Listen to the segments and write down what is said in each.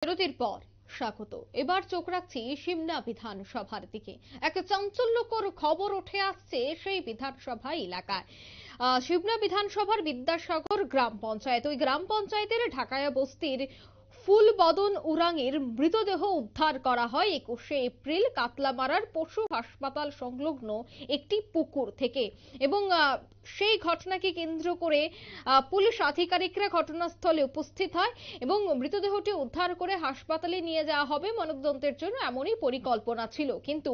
বিরতির পর স্বাগত। এবার চোখ রাখছি সিমনা বিধানসভার দিকে। এক চাঞ্চল্যকর খবর উঠে আসছে সেই বিধানসভা এলাকায়। সিমনা বিধানসভার বিদ্যাসাগর গ্রাম পঞ্চায়েত, ওই গ্রাম পঞ্চায়েতের ঢাকায়া বস্তির ফুলবদন উরাংয়ের মৃতদেহ উদ্ধার করা হয় 21শে এপ্রিল কাতলামারার পশু হাসপাতাল সংলগ্ন একটি পুকুর থেকে। এবং সেই ঘটনাকে কেন্দ্র করে পুলিশ আধিকারিকরা ঘটনাস্থলে উপস্থিত হয় এবং মৃতদেহটি উদ্ধার করে হাসপাতালে নিয়ে যাওয়া হবে ময়নাতদন্তের জন্য, এমনই পরিকল্পনা ছিল। কিন্তু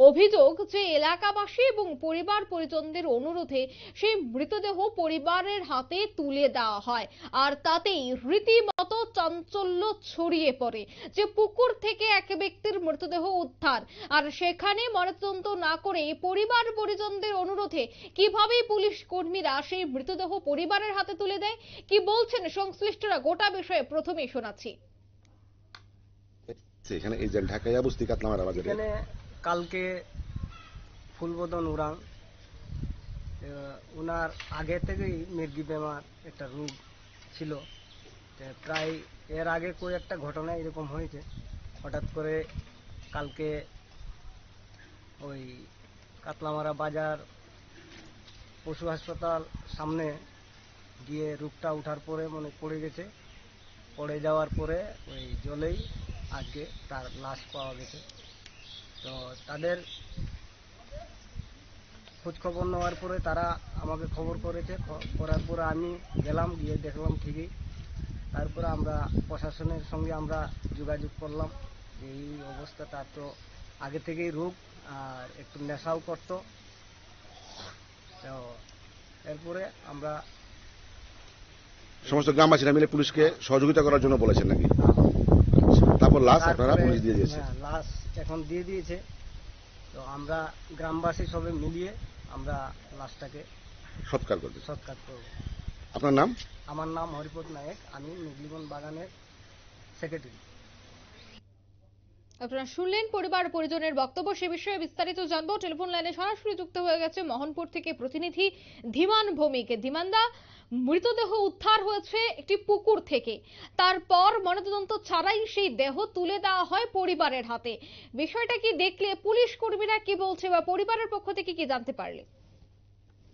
অভিযোগ যে এলাকাবাসী এবং পরিবার পরিজনদের অনুরোধে সেই মৃতদেহ পরিবারের হাতে তুলে দেওয়া হয়, আর তাতেই রীতিমতো চাঞ্চল্য ছড়িয়ে পড়ে যে পুকুর থেকে এক ব্যক্তির মৃতদেহ উদ্ধার, আর সেখানে ময়নাতদন্ত না করে পরিবার পরিজনদের অনুরোধে কিভাবে পুলিশ কর্মীরা সেই মৃতদেহ পরিবারের হাতে তুলে দেয়, কি বলছেন সংশ্লিষ্টরা গোটা বিষয়ে প্রথমেই শোনাচ্ছি। এখানে এই যে ঢাকায়া বস্তি কাতলামারা বাজারে এখানে কালকে ফুলবদন উরাং ওনার আগে থেকেই মির্গি বেমার একটা রোগ ছিল। প্রায় এর আগে একটা ঘটনা এরকম হয়েছে। হঠাৎ করে কালকে ওই কাতলামারা বাজার পশু হাসপাতাল সামনে গিয়ে রোগটা উঠার পরে মনে পড়ে গেছে। পড়ে যাওয়ার পরে ওই জলেই আজকে তার লাশ পাওয়া গেছে। তো তাদের খোঁজ খবর নেওয়ার পরে তারা আমাকে খবর করেছে, করার পরে আমি গেলাম, গিয়ে দেখলাম ঠিকই। তারপরে আমরা প্রশাসনের সঙ্গে আমরা যোগাযোগ করলাম যে এই অবস্থা, তার তো আগে থেকেই রোগ আর একটু নেশাও করত। তো এরপরে আমরা সমস্ত গ্রামবাসীরা মিলে পুলিশকে সহযোগিতা করার জন্য বলেছেন নাকি? তারপর লাশ আপনারা পুলিশ দিয়ে দিয়েছে? হ্যাঁ, লাশ এখন দিয়ে দিয়েছে। তো আমরা গ্রামবাসী সবাই মিলিয়ে আমরা লাশটাকে সৎকার করব। আপনার নাম? আমার নাম হরিপদ নায়ক, আমি মেঘলিবন বাগানের সেক্রেটারি। আপনারা শুনলেন পরিবার পরিজনের বক্তব্য। সে বিষয়ে বিস্তারিত জানবো। টেলিফোন লাইনে সরাসরি যুক্ত হয়ে গেছে মোহনপুর থেকে প্রতিনিধি ধীমান ভৌমিক। ধীমানদা, মৃতদেহ উদ্ধার হয়েছে একটি পুকুর থেকে, তারপর ময়নাতদন্ত ছাড়াই সেই দেহ তুলে দেওয়া হয় পরিবারের হাতে। বিষয়টা কি দেখলে পুলিশ কর্মীরা কি বলছে বা পরিবারের পক্ষ থেকে কি জানতে পারলে?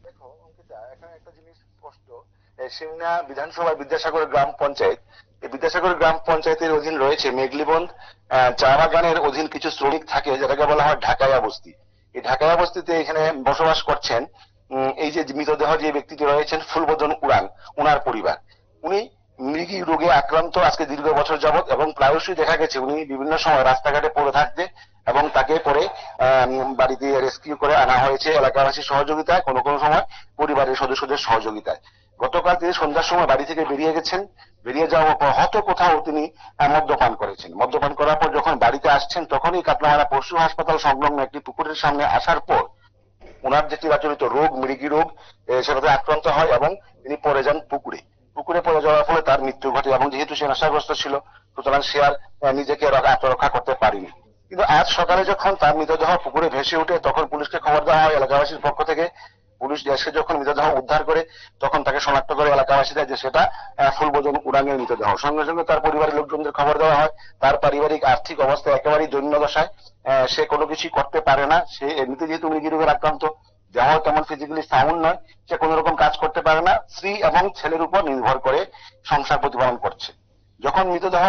দেখো অঙ্কিতা, এখানে একটা জিনিস স্পষ্ট, সিমনা বিধানসভা বিদ্যাসাগর গ্রাম পঞ্চায়েত, এই বিদ্যাসাগর গ্রাম পঞ্চায়েতের অধীন রয়েছে মেঘলিবন চা বাগানের অধীন কিছু শ্রমিক থাকে, যেটাকে বলা হয় ঢাকায়া বস্তি। এই ঢাকায়া বস্তিতে এখানে বসবাস করছেন এই যে মৃতদেহ যে ব্যক্তিটি রয়েছেন ফুলবদন উরাং, ওনার পরিবার। উনি মৃগী রোগে আক্রান্ত আজকে দীর্ঘ বছর যাবত, এবং প্রায়শই দেখা গেছে উনি বিভিন্ন সময় রাস্তাঘাটে পড়ে থাকতে, এবং তাকে পরে বাড়িতে রেস্কিউ করে আনা হয়েছে এলাকাবাসীর সহযোগিতায়, কোনো কোনো সময় পরিবারের সদস্যদের সহযোগিতায়। গতকাল তিনি সন্ধ্যার সময় বাড়ি থেকে বেরিয়ে গেছেন। বেরিয়ে যাওয়ার পর হয়তো কোথাও তিনি মদ্যপান করেছেন। মদ্যপান করার পর যখন বাড়িতে আসছেন, তখনই কাতলামারা পশু হাসপাতাল সংলগ্ন একটি পুকুরের সামনে আসার পর ওনার যে চিরাচরিত রোগ মৃগী রোগ সেটাতে আক্রান্ত হয় এবং তিনি পড়ে যান পুকুরে। পুকুরে পড়ে যাওয়ার ফলে তার মৃত্যু ঘটে, এবং যেহেতু সে নেশাগ্রস্ত ছিল সুতরাং সে আর নিজেকে আত্মরক্ষা করতে পারেনি। কিন্তু আজ সকালে যখন তার মৃতদেহ পুকুরে ভেসে ওঠে, তখন পুলিশকে খবর দেওয়া হয় এলাকাবাসীর পক্ষ থেকে। পুলিশ এসে যখন মৃতদেহ উদ্ধার করে, তখন তাকে শনাক্ত করে এলাকাবাসীরা যে সেটা ফুলবদন উরাংয়ের মৃতদেহ। সঙ্গে সঙ্গে তার পরিবারের লোকজনদের খবর দেওয়া হয়। তার পারিবারিক আর্থিক অবস্থা একেবারেই দৈন্য দশায়, সে কোনো কিছুই করতে পারে না। সে এমনিতে যেহেতু মৃগী রোগের আক্রান্ত, যেমন তেমন ফিজিক্যালি সাউন্ড নয়, সে কোন রকম কাজ করতে পারে না। স্ত্রী এবং ছেলের উপর নির্ভর করে সংসার প্রতিপালন করছে। যখন মৃতদেহ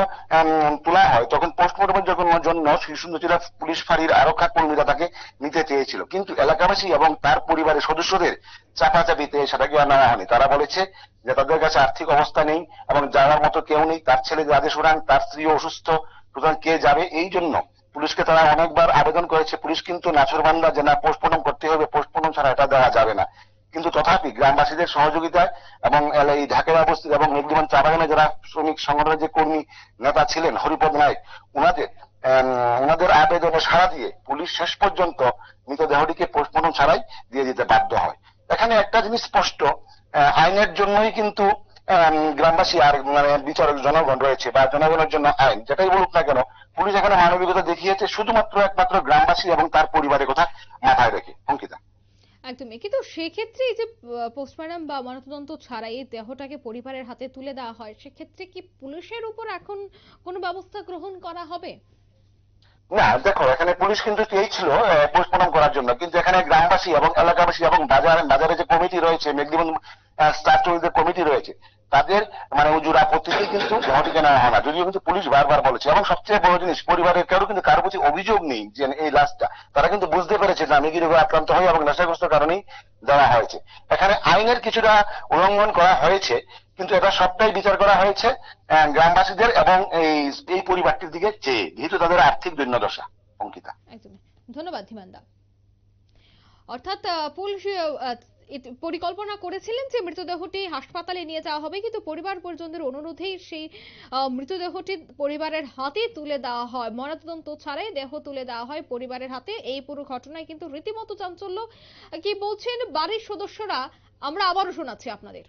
তোলা হয়, তখন পোস্টমর্টমের জন্য শিশুচূড়া পুলিশ ফাঁড়ির আরক্ষা কর্মীরা তাকে নিতে চেয়েছিল, কিন্তু এলাকাবাসী এবং তার পরিবারের সদস্যদের চাপাচাপিতে সেটাকে নেওয়া হয়নি। তারা বলেছে যে তাদের কাছে আর্থিক অবস্থা নেই এবং যাওয়ার মতো কেউ নেই। তার ছেলে রাজেশ উরাং, তার স্ত্রীও অসুস্থ, সুতরাং কে যাবে? এই জন্য পুলিশকে তারা অনেকবার আবেদন করেছে। পুলিশ কিন্তু নাছোড়বান্দা যে না পোস্টমর্টম করতে হবে, পোস্টমর্টম ছাড়া এটা দেওয়া যাবে না। কিন্তু তথাপি গ্রামবাসীদের সহযোগিতায় এবং এই ঢাকায়া বস্তি এবং মেঘলিবন চা বাগানে যারা শ্রমিক সংগঠনের যে কর্মী নেতা ছিলেন হরিপদ নায়ক, ওনাদের আবেদনে সাড়া দিয়ে পুলিশ শেষ পর্যন্ত মৃতদেহটিকে পোস্টমর্টম ছাড়াই দিয়ে দিতে বাধ্য হয়। এখানে একটা জিনিস স্পষ্ট, আইনের জন্যই কিন্তু গ্রামবাসী আর বিচারক জনগণ রয়েছে, বা জনগণের জন্য আইন, যেটাই বলুক না কেন, পুলিশ এখানে মানবিকতা দেখিয়েছে শুধুমাত্র একমাত্র গ্রামবাসী এবং তার পরিবারের কথা মাথায় রেখে। অঙ্কিতা। একদমই, কিন্তু সেক্ষেত্রে এই যে পোস্টমর্টম বা ময়নাতদন্ত ছাড়াই দেহটাকে পরিবারের হাতে তুলে দেওয়া হয়, সেক্ষেত্রে কি পুলিশের উপর এখন কোনো ব্যবস্থা গ্রহণ করা হবে? না দেখো, এখানে পুলিশ কিন্তু চেয়েছিল পোস্টমর্টম করার জন্য, কিন্তু এখানে গ্রামবাসী এবং এলাকাবাসী এবং বাজারে যে কমিটি রয়েছে, মেঘদীবন স্টার ট্যুরিজম কমিটি রয়েছে, তাদের মানে উজুর আপত্তিতে কিন্তু দেহটিকে নেওয়া হয় না, যদিও কিন্তু পুলিশ বারবার বলেছে। এবং সবচেয়ে বড় জিনিস, পরিবারের কেউ কিন্তু কারো প্রতি অভিযোগ নেই যে এই লাশটা, তারা কিন্তু বুঝতে পেরেছে যে মৃগী রোগে আক্রান্ত হয় এবং নেশাগ্রস্ত কারণেই দেওয়া হয়েছে। এখানে আইনের কিছুটা উল্লঙ্ঘন করা হয়েছে, কিন্তু এটা সবটাই বিচার করা হয়েছে গ্রামবাসীদের এবং এই পরিবারটির দিকে চেয়ে, যেহেতু তাদের আর্থিক দৈন্যদশা। অঙ্কিতা, একদমই, ধন্যবাদ ধীমানদা। অর্থাৎ পুলিশ পরিকল্পনা করেছিলেন যে মৃতদেহটি হাসপাতালে নিয়ে যাওয়া হবে, কিন্তু পরিবার পরিজনদের অনুরোধেই সেই মৃতদেহটি পরিবারের হাতে তুলে দেওয়া হয়, ময়নাতদন্ত ছাড়াই দেহ তুলে দেওয়া হয় পরিবারের হাতে। এই পুরো ঘটনায় কিন্তু রীতিমতো চাঞ্চল্য। কি বলছেন বাড়ির সদস্যরা, আমরা আবারও শোনাচ্ছি আপনাদের।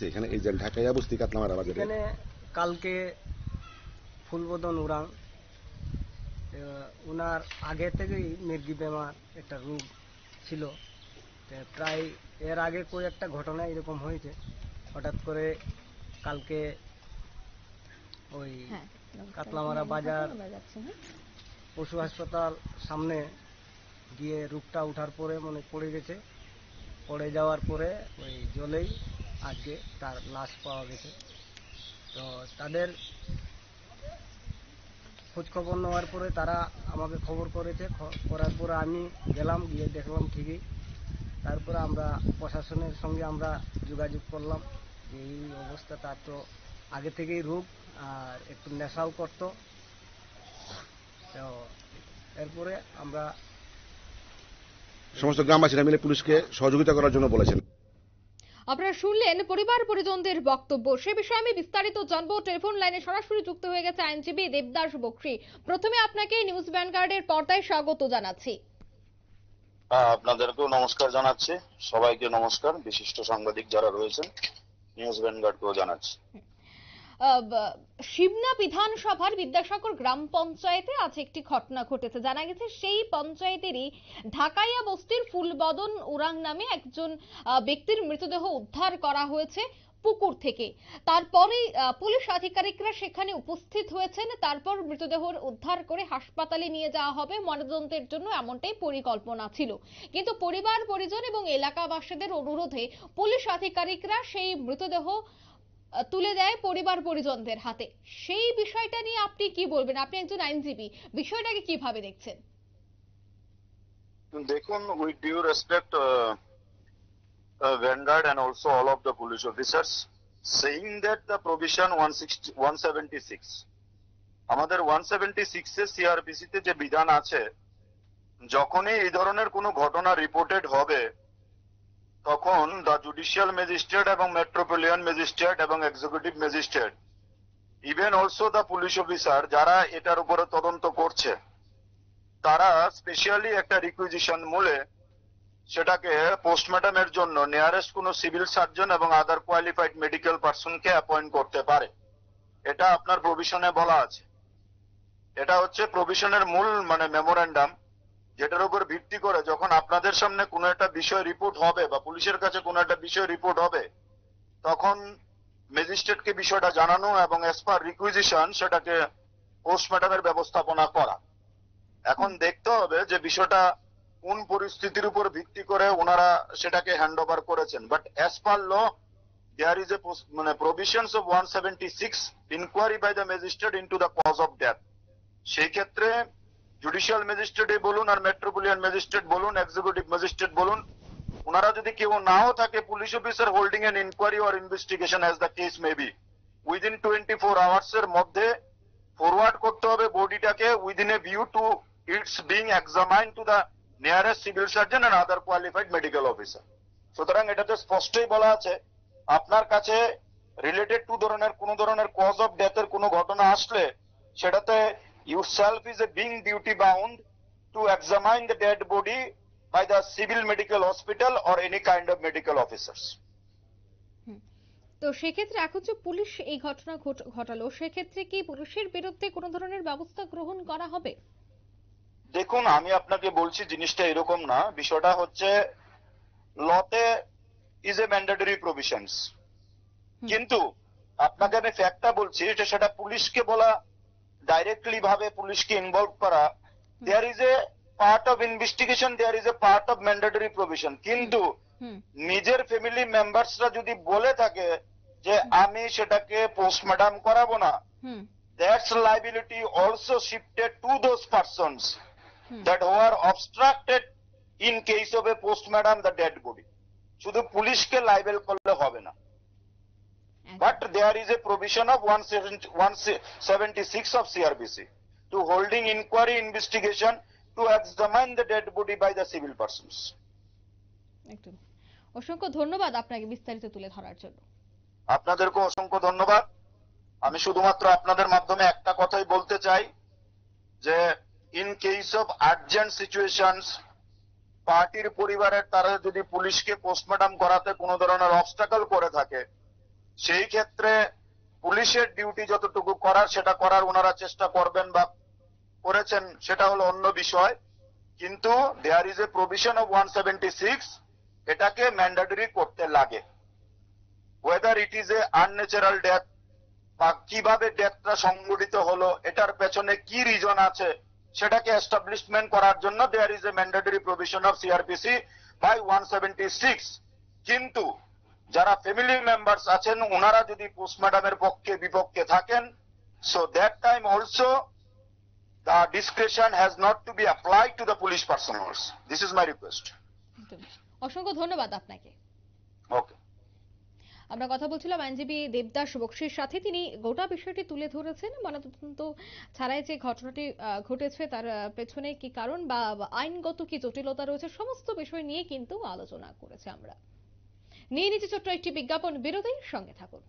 এখানে এই যে ঢাকায় বস্তি কাতলামারা বাজারে এখানে কালকে ফুলবদন উরাং ওনার আগে থেকেই মির্গি বেমার একটা রোগ ছিল। প্রায় এর আগে একটা ঘটনা এরকম হয়েছে, হঠাৎ করে কালকে ওই কাতলামারা বাজার পশু হাসপাতাল সামনে গিয়ে রোগটা উঠার পরে মনে পড়ে গেছে, পড়ে যাওয়ার পরে ওই জলেই আজকে তার লাশ পাওয়া গেছে। তো তাদের খোঁজ খবর নেওয়ার পরে তারা আমাকে খবর করেছে, করার পরে আমি গেলাম, গিয়ে দেখলাম ঠিকই। তারপরে আমরা প্রশাসনের সঙ্গে আমরা যোগাযোগ করলাম যে এই অবস্থা, তার তো আগে থেকেই রোগ আর একটু নেশাও করতো। তো এরপরে আমরা সমস্ত গ্রামবাসীরা মিলে পুলিশকে সহযোগিতা করার জন্য বলেছেন। আপনারা শুনলেন পরিবার পরিজনদের বক্তব্য। সে বিষয়ে আমি বিস্তারিত জানবো। টেলিফোন লাইনে সরাসরি যুক্ত হয়ে গেছে আইনজীবী দেবদাস বক্সী। প্রথমে আপনাকে নিউজ ভ্যানগার্ডের পর্দায় স্বাগত জানাচ্ছি। আপনাদেরকেও নমস্কার জানাচ্ছি, সবাইকে নমস্কার, বিশিষ্ট সাংবাদিক যারা রয়েছেন নিউজ ভ্যানগার্ডকেও জানাচ্ছি। শিবনা বিধানসভার বিদ্যাসাগর গ্রাম পঞ্চায়েতে আজ একটি ঘটনা ঘটেছে। জানা গেছে সেই পঞ্চায়েতেরই ঢাকাইয়া বস্তির ফুলবদন উরাং নামে একজন ব্যক্তির মৃতদেহ উদ্ধার করা হয়েছে পুকুর থেকে। তারপরে পুলিশ আধিকারিকরা সেখানে উপস্থিত হয়েছেন। তারপর মৃতদেহ উদ্ধার করে হাসপাতালে নিয়ে যাওয়া হবে ময়নাতদন্তের জন্য, এমনটাই পরিকল্পনা ছিল। কিন্তু পরিবার পরিজন এবং এলাকাবাসীদের অনুরোধে পুলিশ আধিকারিকরা সেই মৃতদেহ তুলে দেয় পরিবার পরিজনদের হাতে। সেই বিষয়টা নিয়ে আপনি কি বলবেন? আপনি একজন আইনজীবী, বিষয়টাকে কিভাবে দেখছেন? দেখুন, with due respect Vanguard and also all of the police officers, saying that the provision 176 আমাদের 176 এ সিআরপিসি তে যে বিধান আছে, যখনই এই ধরনের কোনো ঘটনা রিপোর্টেড হবে তখন দ্য জুডিশিয়াল ম্যাজিস্ট্রেট এবং মেট্রোপলিটন ম্যাজিস্ট্রেট এবং executive magistrate, even also the police officer যারা এটার উপরে তদন্ত করছে, তারা স্পেশালি একটা রিকুইজিশন মূলে সেটাকে পোস্টমর্টমের জন্য নিয়ারেস্ট কোনো সিভিল সার্জন এবং আদার কোয়ালিফাইড মেডিকেল পার্সনকে অ্যাপয়েন্ট করতে পারে। এটা আপনার প্রভিশনে বলা আছে। এটা হচ্ছে প্রভিশনের মূল মানে মেমোরেন্ডাম, যেটার উপর ভিত্তি করে যখন আপনাদের সামনে কোনো একটা বিষয় রিপোর্ট হবে বা পুলিশের কাছে কোনো একটা বিষয় রিপোর্ট হবে, তখন ম্যাজিস্ট্রেটকে বিষয়টা জানানো এবং অ্যাজ পার রিকুইজিশন সেটাকে পোস্টমর্টমের ব্যবস্থাপনা করা। এখন দেখতে হবে যে বিষয়টা কোন পরিস্থিতির উপর ভিত্তি করে ওনারা সেটাকে হ্যান্ড ওভার করেছেন। But as per law there is a মানে provisions of 176 inquiry by the magistrate into the cause of death. সেই ক্ষেত্রে জুডিশিয়াল ম্যাজিস্ট্রেট বলুন আর মেট্রোপলিটন ম্যাজিস্ট্রেট বলুন, এক্সিকিউটিভ ম্যাজিস্ট্রেট বলুন, ওনারা যদি কেউ নাও থাকে, police officer holding an inquiry or investigation as the case may be, within 24 hours এর মধ্যে ফরওয়ার্ড করতে হবে বডিটাকে within a view to it's being examined to the nearest civil surgeon and other qualified medical officer. সুতরাং এটাতে স্পষ্টই বলা আছে, আপনার কাছে রিলেটেড টু কোনো ধরনের কজ অফ ডেথের কোনো ঘটনা আসলে সেটাতে yourself is a being duty bound to examine the dead body by the civil medical hospital or any kind of medical officers. তো সেক্ষেত্রে এখন যে পুলিশ এই ঘটনা ঘটালো, সেক্ষেত্রে কি পুলিশের বিরুদ্ধে কোনো ধরনের ব্যবস্থা গ্রহণ করা হবে? দেখুন, আমি আপনাকে বলছি জিনিসটা এরকম না। বিষয়টা হচ্ছে লতে ইজ এ ম্যান্ডেটরি প্রভিশনস, কিন্তু আপনাকে আমি ফ্যাক্টটা বলছি যে সেটা পুলিশকে বলা, ডাইরেক্টলি ভাবে পুলিশকে ইনভলভ করা, there is a part of investigation, there is a part of mandatory provision. কিন্তু নিজের ফ্যামিলি মেম্বার্সরা যদি বলে থাকে যে আমি সেটাকে পোস্টমর্টম করাবো না, that's liability also shifted to those persons that who are obstructed in case of a postmortem the dead body. শুধু পুলিশকে লাইবেল করলে হবে না, but there is a provision of 176 of CRPC to holding inquiry investigation to examine the dead body by the civil persons. একদম। অসংখ্য ধন্যবাদ আপনাকে বিস্তারিত তুলে ধরার জন্য। আপনাদেরকে অসংখ্য ধন্যবাদ। আমি শুধুমাত্র আপনাদের মাধ্যমে একটা কথাই বলতে চাই যে in case of urgent situations, পার্টির পরিবারের তারা যদি পুলিশকে পোস্টমর্টম করাতে কোনো ধরনের অবস্টাকল করে থাকে, সেই ক্ষেত্রে পুলিশের ডিউটি যতটুকু করার সেটা করার ওনারা চেষ্টা করবেন বা করেছেন, সেটা হলো অন্য বিষয়। কিন্তু there is a provision of 176, এটাকে ম্যান্ডেটরি করতে লাগে। Whether it is a unnatural death বা কিভাবে ডেথটা সংঘটিত হলো, এটার পেছনে কি রিজন আছে, সেটাকে এস্টাবলিশমেন্ট করার জন্য there is a mandatory provision of CrPC by 176। কিন্তু যারা ফ্যামিলি মেম্বার্স আছেন ওনারা যদি পোস্টমর্টমের পক্ষে বিপক্ষে থাকেন, so that time also the discretion has not to be applied to the police personnel. This is my request. অসংখ্য ধন্যবাদ আপনাকে। Okay. আমরা কথা বলছিলাম আইনজীবী দেবদাস বক্সির সাথে। তিনি গোটা বিষয়টি তুলে ধরেছেন, ময়নাতদন্ত ছাড়াই যে ঘটনাটি ঘটেছে তার পেছনে কি কারণ বা আইনগত কি জটিলতা রয়েছে, সমস্ত বিষয় নিয়ে কিন্তু আলোচনা করেছে। আমরা নিয়ে নিচ্ছি ছোট্ট একটি বিজ্ঞাপন বিরতির সঙ্গে থাকুন।